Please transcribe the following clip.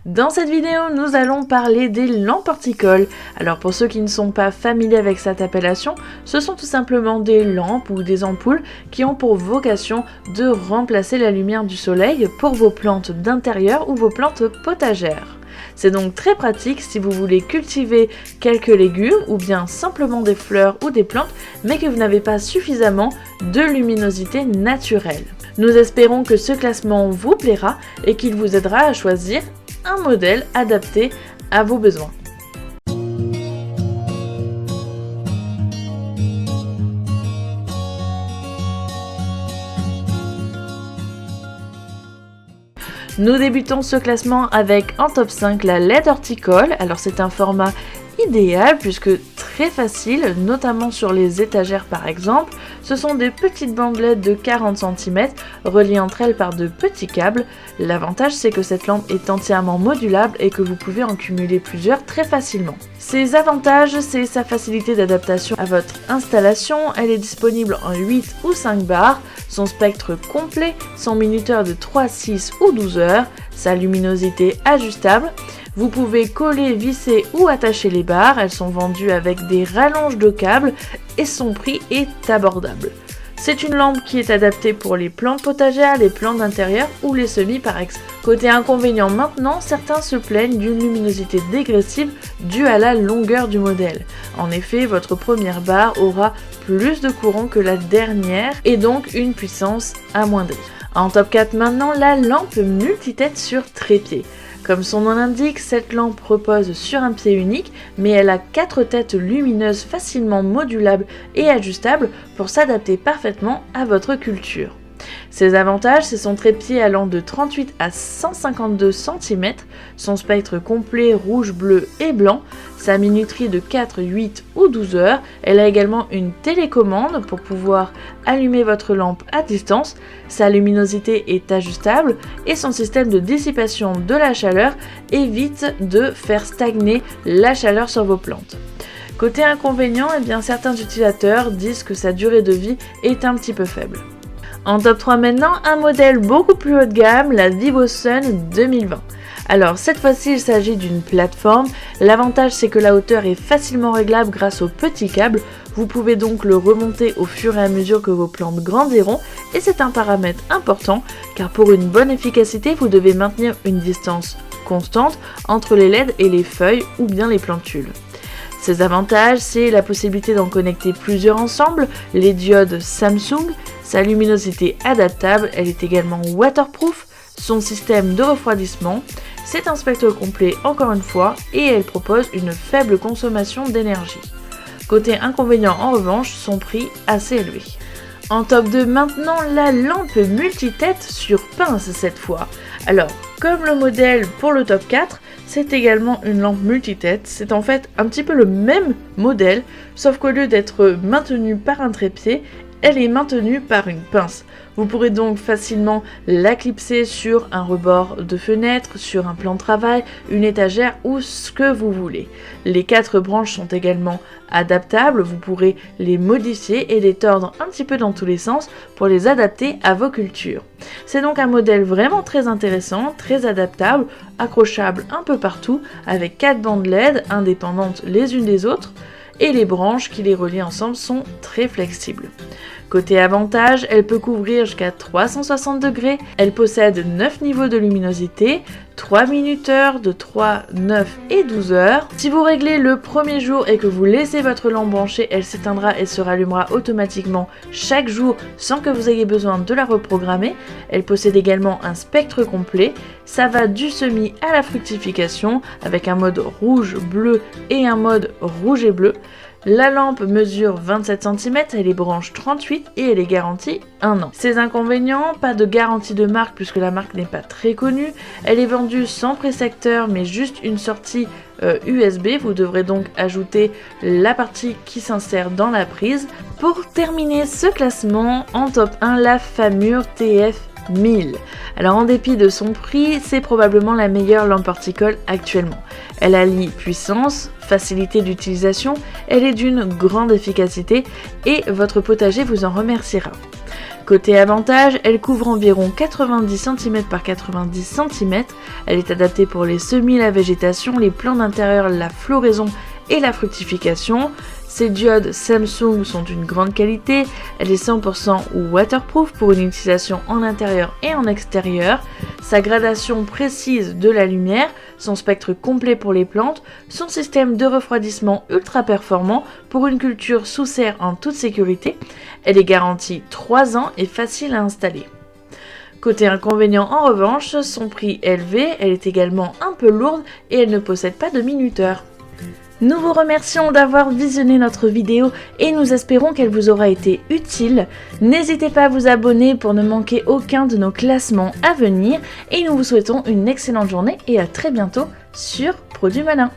Dans cette vidéo, nous allons parler des lampes horticoles. Alors pour ceux qui ne sont pas familiers avec cette appellation, ce sont tout simplement des lampes ou des ampoules qui ont pour vocation de remplacer la lumière du soleil pour vos plantes d'intérieur ou vos plantes potagères. C'est donc très pratique si vous voulez cultiver quelques légumes ou bien simplement des fleurs ou des plantes, mais que vous n'avez pas suffisamment de luminosité naturelle. Nous espérons que ce classement vous plaira et qu'il vous aidera à choisir un modèle adapté à vos besoins. Nous débutons ce classement avec en top 5 la LED horticole. Alors c'est un format idéal puisque très facile, notamment sur les étagères par exemple. Ce sont des petites bandelettes de 40 cm reliées entre elles par de petits câbles. L'avantage c'est que cette lampe est entièrement modulable et que vous pouvez en cumuler plusieurs très facilement. Ses avantages, c'est sa facilité d'adaptation à votre installation. Elle est disponible en 8 ou 5 bars, son spectre complet, son minuteur de 3, 6 ou 12 heures, sa luminosité ajustable. Vous pouvez coller, visser ou attacher les barres, elles sont vendues avec des rallonges de câbles et son prix est abordable. C'est une lampe qui est adaptée pour les plantes potagères, les plantes d'intérieur ou les semis par exemple. Côté inconvénient maintenant, certains se plaignent d'une luminosité dégressive due à la longueur du modèle. En effet, votre première barre aura plus de courant que la dernière et donc une puissance amoindrie. En top 4 maintenant, la lampe multitête sur trépied. Comme son nom l'indique, cette lampe repose sur un pied unique, mais elle a 4 têtes lumineuses facilement modulables et ajustables pour s'adapter parfaitement à votre culture. Ses avantages, c'est son trépied allant de 38 à 152 cm, son spectre complet rouge, bleu et blanc, sa minuterie de 4, 8 ou 12 heures. Elle a également une télécommande pour pouvoir allumer votre lampe à distance, sa luminosité est ajustable et son système de dissipation de la chaleur évite de faire stagner la chaleur sur vos plantes. Côté inconvénient, certains utilisateurs disent que sa durée de vie est un petit peu faible. En top 3 maintenant, un modèle beaucoup plus haut de gamme, la Vivosun 2020. Alors cette fois-ci il s'agit d'une plateforme, l'avantage c'est que la hauteur est facilement réglable grâce aux petits câbles, vous pouvez donc le remonter au fur et à mesure que vos plantes grandiront et c'est un paramètre important car pour une bonne efficacité vous devez maintenir une distance constante entre les LED et les feuilles ou bien les plantules. Ses avantages, c'est la possibilité d'en connecter plusieurs ensemble, les diodes Samsung, sa luminosité adaptable, elle est également waterproof, son système de refroidissement, c'est un spectre complet encore une fois et elle propose une faible consommation d'énergie. Côté inconvénient en revanche, son prix assez élevé. En top 2 maintenant, la lampe multitête sur pince cette fois. Alors, comme le modèle pour le top 4, c'est également une lampe multitête, c'est en fait un petit peu le même modèle, sauf qu'au lieu d'être maintenue par un trépied, elle est maintenue par une pince. Vous pourrez donc facilement la clipser sur un rebord de fenêtre, sur un plan de travail, une étagère ou ce que vous voulez. Les 4 branches sont également adaptables, vous pourrez les modifier et les tordre un petit peu dans tous les sens pour les adapter à vos cultures. C'est donc un modèle vraiment très intéressant, très adaptable, accrochable un peu partout, avec 4 bandes LED indépendantes les unes des autres, et les branches qui les relient ensemble sont très flexibles. Côté avantage, elle peut couvrir jusqu'à 360 degrés, elle possède 9 niveaux de luminosité, 3 minuteurs de 3, 9 et 12 heures. Si vous réglez le premier jour et que vous laissez votre lampe branchée, elle s'éteindra et se rallumera automatiquement chaque jour sans que vous ayez besoin de la reprogrammer. Elle possède également un spectre complet, ça va du semis à la fructification avec un mode rouge, bleu et un mode rouge et bleu. La lampe mesure 27 cm, elle est branche 38 et elle est garantie 1 an. Ses inconvénients, pas de garantie de marque puisque la marque n'est pas très connue. Elle est vendue sans pré-secteur mais juste une sortie USB. Vous devrez donc ajouter la partie qui s'insère dans la prise. Pour terminer ce classement, en top 1, la Famur TF 1000. Alors en dépit de son prix, c'est probablement la meilleure lampe horticole actuellement. Elle allie puissance, facilité d'utilisation, elle est d'une grande efficacité et votre potager vous en remerciera. Côté avantage, elle couvre environ 90 cm par 90 cm. Elle est adaptée pour les semis, la végétation, les plants d'intérieur, la floraison et la fructification. Ces diodes Samsung sont d'une grande qualité, elle est 100% waterproof pour une utilisation en intérieur et en extérieur. Sa gradation précise de la lumière, son spectre complet pour les plantes, son système de refroidissement ultra performant pour une culture sous serre en toute sécurité. Elle est garantie 3 ans et facile à installer. Côté inconvénient en revanche, son prix élevé, elle est également un peu lourde et elle ne possède pas de minuteur. Nous vous remercions d'avoir visionné notre vidéo et nous espérons qu'elle vous aura été utile. N'hésitez pas à vous abonner pour ne manquer aucun de nos classements à venir et nous vous souhaitons une excellente journée et à très bientôt sur Produits Malins.